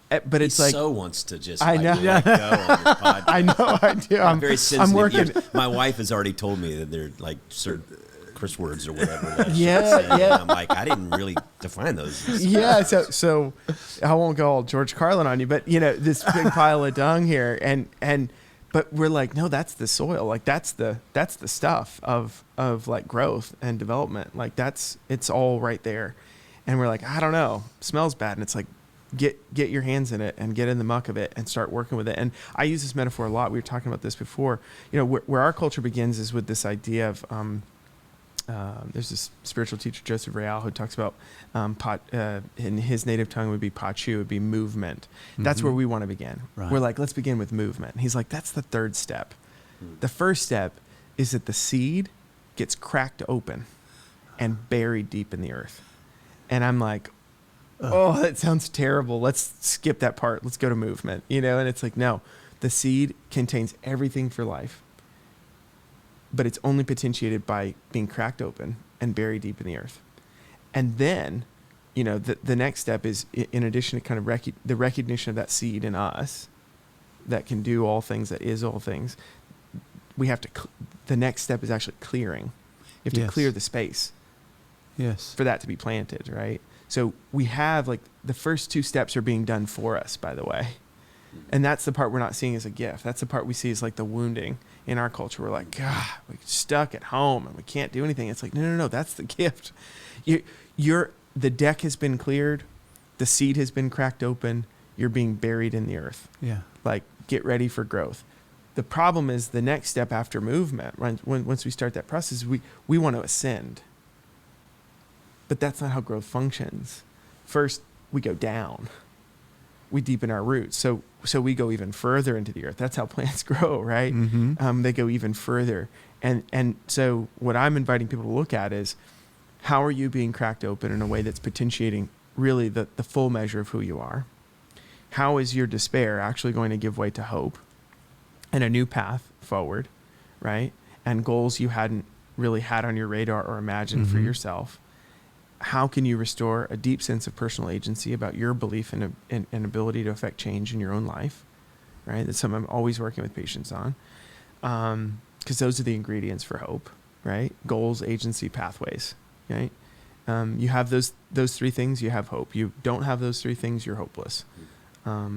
but it's he like, so wants to just I know. let go on this podcast. I know I do. I'm very sensitive. I'm working. My wife has already told me that they're like certain curse words or whatever. That I'm like, I didn't really define those. Yeah. So I won't go all George Carlin on you, but this big pile of dung here, but we're like, no, that's the soil. Like that's the stuff of like growth and development. Like it's all right there. And we're like, I don't know, smells bad. And it's like, get your hands in it and get in the muck of it and start working with it. And I use this metaphor a lot. We were talking about this before, where our culture begins is with this idea of, there's this spiritual teacher, Joseph Real, who talks about in his native tongue would be pachu, would be movement. That's where we want to begin. Right. We're like, let's begin with movement. And he's like, that's the third step. The first step is that the seed gets cracked open and buried deep in the earth. And I'm like, oh, that sounds terrible. Let's skip that part. Let's go to movement, And it's like, no, the seed contains everything for life, but it's only potentiated by being cracked open and buried deep in the earth. And then, the next step is, in addition to kind of the recognition of that seed in us that can do all things, that is all things, we have to, the next step is actually clearing. You have to clear the space for that to be planted, right? So we have, like, the first two steps are being done for us, by the way. And that's the part we're not seeing as a gift. That's the part we see as like the wounding in our culture. We're like, God, we're stuck at home and we can't do anything. It's like, no, that's the gift. The deck has been cleared. The seed has been cracked open. You're being buried in the earth. Yeah. Like, get ready for growth. The problem is the next step after movement, once we start that process, we want to ascend. But that's not how growth functions. First, we go down. We deepen our roots. So we go even further into the earth. That's how plants grow, right? They go even further. And so what I'm inviting people to look at is, how are you being cracked open in a way that's potentiating really the full measure of who you are? How is your despair actually going to give way to hope and a new path forward, right? And goals you hadn't really had on your radar or imagined for yourself? How can you restore a deep sense of personal agency about your belief and ability to affect change in your own life, right? That's something I'm always working with patients on, because those are the ingredients for hope, right? Goals, agency, pathways, right? You have those three things, you have hope. You don't have those three things, you're hopeless. A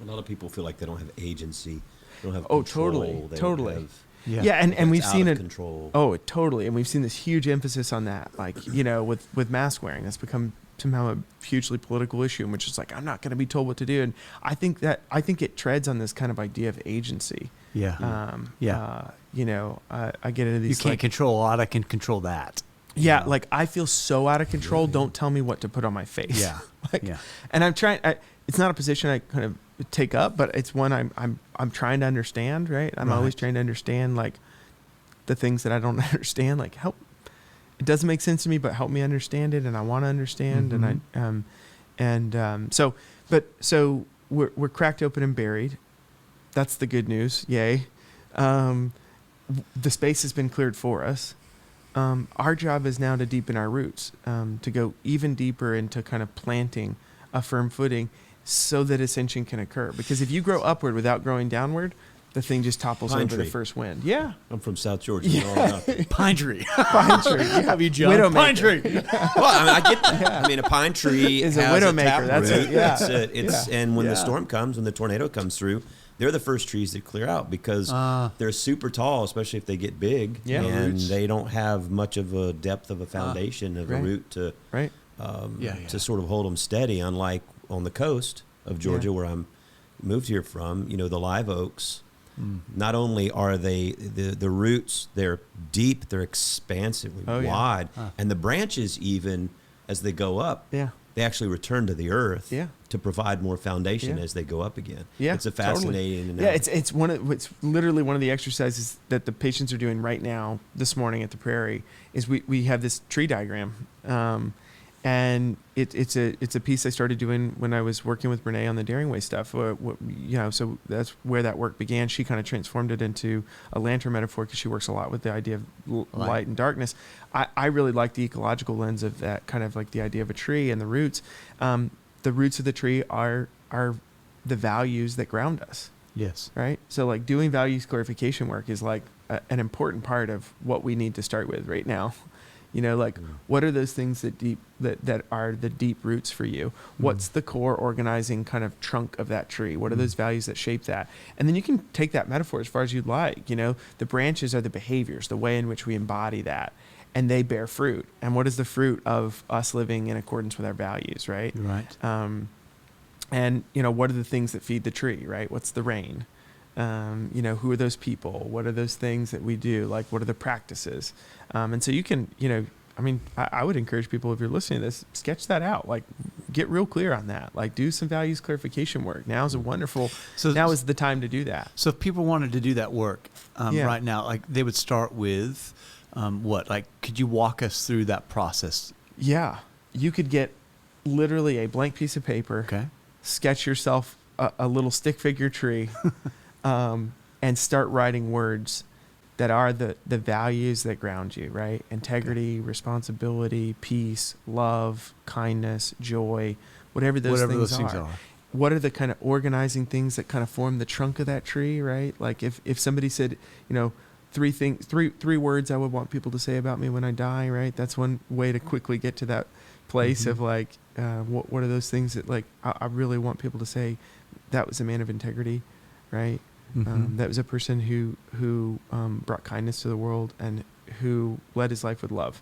lot of people feel like they don't have agency, they don't have control. Totally. Yeah, and we've seen it. Control. Oh, totally, and we've seen this huge emphasis on that. Like, with mask wearing, that's become somehow a hugely political issue, in which is like, I'm not going to be told what to do. And I think it treads on this kind of idea of agency. Yeah. I get into these. You can't control a lot. I can control that. Yeah, like, I feel so out of control. Really? Don't tell me what to put on my face. Yeah. And I'm trying. It's not a position I kind of take up, but it's one I'm trying to understand. Right. I'm always trying to understand, like, the things that I don't understand. Like, help. It doesn't make sense to me, but help me understand it, and I want to understand. And so we're cracked open and buried. That's the good news. Yay. The space has been cleared for us. Our job is now to deepen our roots, to go even deeper into kind of planting a firm footing so that ascension can occur. Because if you grow upward without growing downward, the thing just topples over the first wind. Yeah. I'm from South Georgia. Yeah. Pine tree. Pine tree. Yeah. Have you, John? Widowmaker. Pine tree. Well, I get that. Yeah. I mean, a pine tree is has a widowmaker. That's it. Yeah. And when the storm comes, when the tornado comes through, they're the first trees that clear out because they're super tall, especially if they get big, and they don't have much of a depth of a foundation of a root to to sort of hold them steady. Unlike on the coast of Georgia, where I'm moved here from, the live oaks. Not only are they the roots, they're deep, they're expansively wide, and the branches, even as they go up, they actually return to the earth to provide more foundation as they go up again. Yeah, it's a fascinating. Totally. It's literally one of the exercises that the patients are doing right now. This morning at the Prairie is we have this tree diagram. And it's a piece I started doing when I was working with Renee on the Daring Way stuff. So that's where that work began. She kind of transformed it into a lantern metaphor because she works a lot with the idea of light and darkness. I really like the ecological lens of that, kind of like the idea of a tree and the roots. The roots of the tree are the values that ground us. Yes. Right? So, like, doing values clarification work is like an important part of what we need to start with right now. What are those things that are the deep roots for you? What's the core organizing kind of trunk of that tree? What are those values that shape that? And then you can take that metaphor as far as you'd like. The branches are the behaviors, the way in which we embody that, and they bear fruit. And what is the fruit of us living in accordance with our values, right? Right. And what are the things that feed the tree, right? What's the rain? Who are those people? What are those things that we do? Like, what are the practices? And so you can, I would encourage people, if you're listening to this, sketch that out. Like, get real clear on that. Like, do some values clarification work. Now is the time to do that. So if people wanted to do that work right now, like they would start with what? Like, could you walk us through that process? Yeah. You could get literally a blank piece of paper, sketch yourself a little stick figure tree, and start writing words that are the values that ground you, right? Integrity, responsibility, peace, love, kindness, joy, whatever those things are. What are the kind of organizing things that kind of form the trunk of that tree, right? Like if somebody said, three words I would want people to say about me when I die, right? That's one way to quickly get to that place of like, what are those things that like, I really want people to say, that was a man of integrity, right? That was a person who brought kindness to the world and who led his life with love.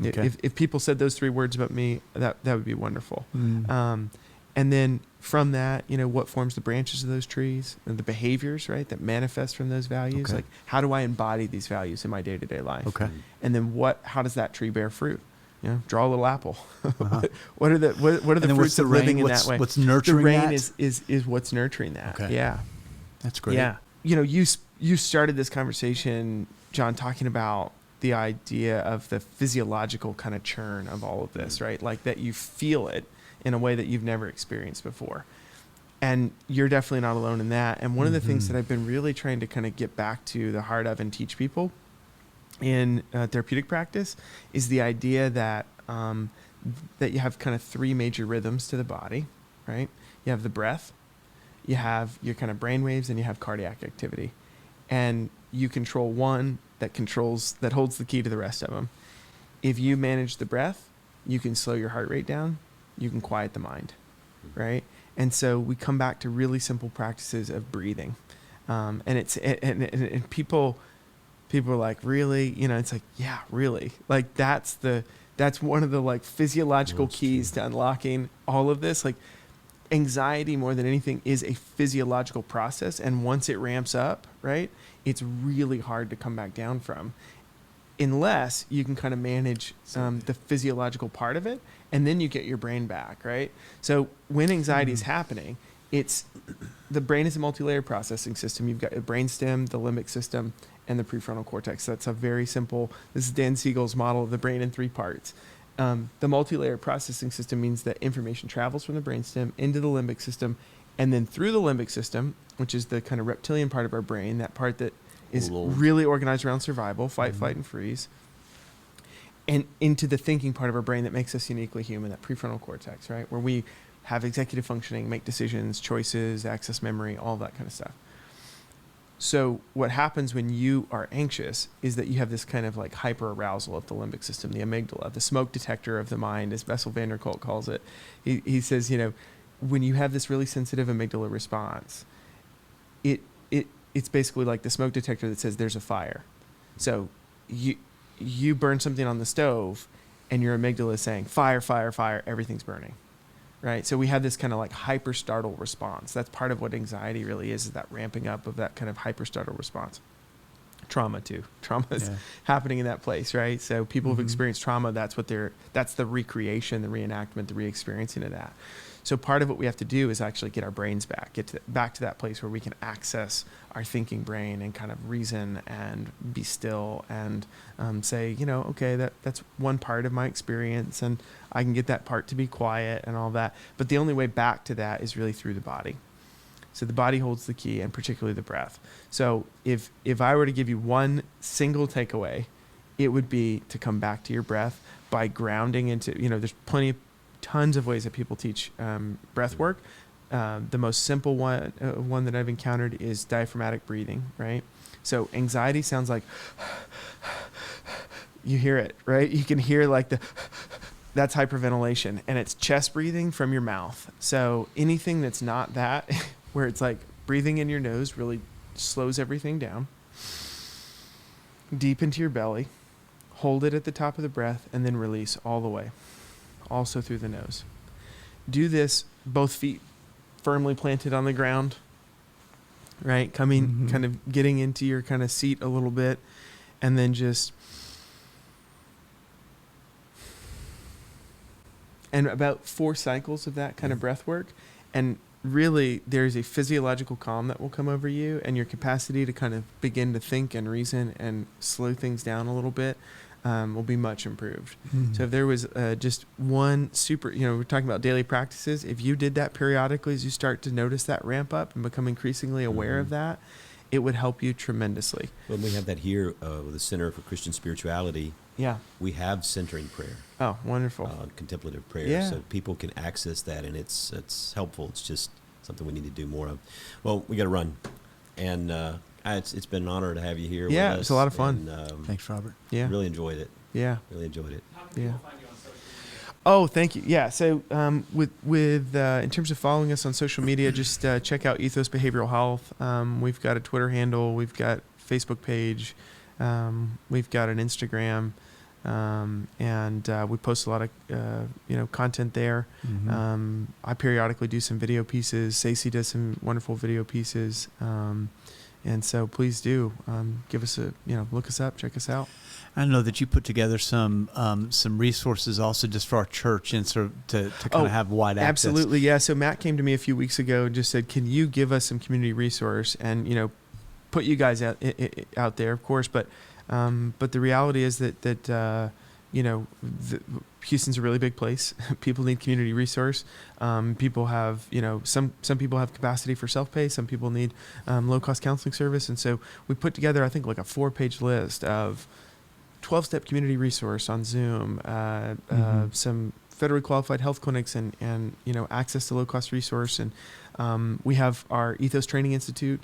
Okay. If people said those three words about me, that would be wonderful. And then from that, what forms the branches of those trees and the behaviors, right, that manifest from those values. Okay. Like, how do I embody these values in my day-to-day life? Okay. And then how does that tree bear fruit? Draw a little apple. What are the fruits of living in that way? What's nurturing the rain that? is what's nurturing that. Okay. Yeah. That's great. Yeah. You started this conversation, John, talking about the idea of the physiological kind of churn of all of this, right? Like that you feel it in a way that you've never experienced before. And you're definitely not alone in that. And one of the things that I've been really trying to kind of get back to the heart of and teach people in therapeutic practice is the idea that that you have kind of three major rhythms to the body, right? You have the breath, you have your kind of brain waves, and you have cardiac activity. And you control one that holds the key to the rest of them. If you manage the breath, you can slow your heart rate down, you can quiet the mind, right? And so we come back to really simple practices of breathing. And people are like, really? It's like, yeah, really. Like that's one of the like physiological keys to unlocking all of this. Like anxiety more than anything is a physiological process. And once it ramps up, right, it's really hard to come back down from unless you can kind of manage the physiological part of it. And then you get your brain back, right? So when anxiety is happening, the brain is a multi-layered processing system. You've got the brainstem, the limbic system, and the prefrontal cortex. That's a very simple, this is Dan Siegel's model of the brain in three parts. The multi-layered processing system means that information travels from the brainstem into the limbic system and then through the limbic system, which is the kind of reptilian part of our brain, that part that is really organized around survival, fight, flight, and freeze, and into the thinking part of our brain that makes us uniquely human, that prefrontal cortex, right? Where we have executive functioning, make decisions, choices, access memory, all that kind of stuff. So what happens when you are anxious is that you have this kind of like hyper arousal of the limbic system, the amygdala, the smoke detector of the mind, as Bessel van der Kolk calls it. He says, when you have this really sensitive amygdala response, it's basically like the smoke detector that says there's a fire. So you burn something on the stove and your amygdala is saying, fire, fire, fire, everything's burning. Right. So we have this kind of like hyper startle response. That's part of what anxiety really is that ramping up of that kind of hyper startle response. Trauma too. Trauma is happening in that place, right? So people who've experienced trauma, that's the recreation, the reenactment, the re-experiencing of that. So part of what we have to do is actually get our brains back, back to that place where we can access our thinking brain and kind of reason and be still and say, okay, that's one part of my experience and I can get that part to be quiet and all that. But the only way back to that is really through the body. So the body holds the key, and particularly the breath. So if I were to give you one single takeaway, it would be to come back to your breath by grounding into, there's tons of ways that people teach breath work. The most simple one that I've encountered is diaphragmatic breathing, right? So anxiety sounds like, you hear it, right? You can hear like that's hyperventilation, and it's chest breathing from your mouth. So anything that's not that, where it's like breathing in your nose really slows everything down. Deep into your belly, hold it at the top of the breath, and then release all the way. Also through the nose. Do this, both feet firmly planted on the ground, right? Coming, kind of getting into your kind of seat a little bit, and then just, and about 4 cycles of that kind of breath work. And really there's a physiological calm that will come over you, and your capacity to kind of begin to think and reason and slow things down a little bit will be much improved. So if there was just one super, we're talking about daily practices. If you did that periodically, as you start to notice that ramp up and become increasingly aware of that, it would help you tremendously. Well, we have that here with the Center for Christian Spirituality. Yeah. We have centering prayer. Oh, wonderful. Contemplative prayer. Yeah. So people can access that, and it's helpful. It's just something we need to do more of. Well, we got to run. And it's been an honor to have you here with us. It's a lot of fun. And, Thanks, Robert. Yeah. Really enjoyed it. Yeah. Really enjoyed it. How can people find you on social media? Oh, thank you. Yeah. So with in terms of following us on social media, just check out Ethos Behavioral Health. We've got a Twitter handle. We've got a Facebook page. We've got an Instagram. And we post a lot of content there. I periodically do some video pieces. Stacey does some wonderful video pieces. And so please do give us look us up, check us out. I know that you put together some resources also just for our church, and so to kind of have wide access. Absolutely, yeah. So Matt came to me a few weeks ago and just said, "Can you give us some community resource and put you guys out there, of course, but the reality is that Houston's a really big place. People need community resource. People have, some people have capacity for self-pay. Some people need low-cost counseling service. And so we put together, I think, like a 4-page list of 12-step community resource on Zoom, some federally qualified health clinics, and access to low-cost resource. And we have our Ethos Training Institute,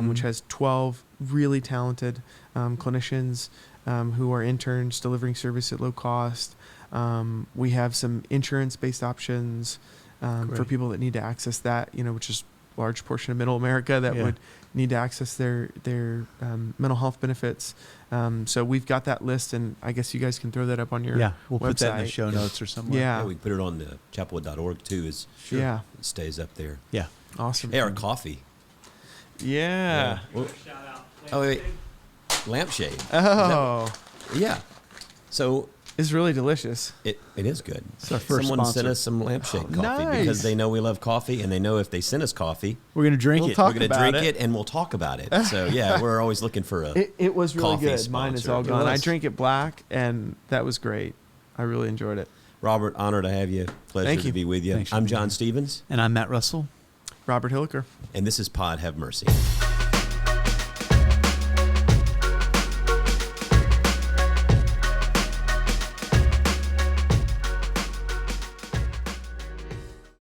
which has 12 really talented clinicians who are interns delivering service at low cost. We have some insurance-based options for people that need to access that, which is a large portion of Middle America that would need to access their mental health benefits. So we've got that list, and I guess you guys can throw that up on your we'll website. put that in the show notes or somewhere. Yeah. We can put it on the chapelwood.org too. Yeah. It stays up there. Yeah. Awesome. Hey, our coffee. Yeah. Well, Shout out. oh, wait. Lampshade. Oh, Yeah. So it's really delicious. it is good. It's our first Someone sponsor. sent us some lampshade coffee nice. because they know we love coffee, and they know if they send us coffee, We're going to drink We'll it. talk we're going to about drink it. it and we'll talk about it. So yeah, we're always looking for a. It was really coffee good. Mine is sponsor. all It gone. I was. drink it black, and that was great. I really enjoyed it. Robert, honor to have you. Pleasure Thank to you. be with you. Thanks for I'm being John here. Stevens, And I'm Matt Russell. Robert Hilliker. and this is Pod Have Mercy.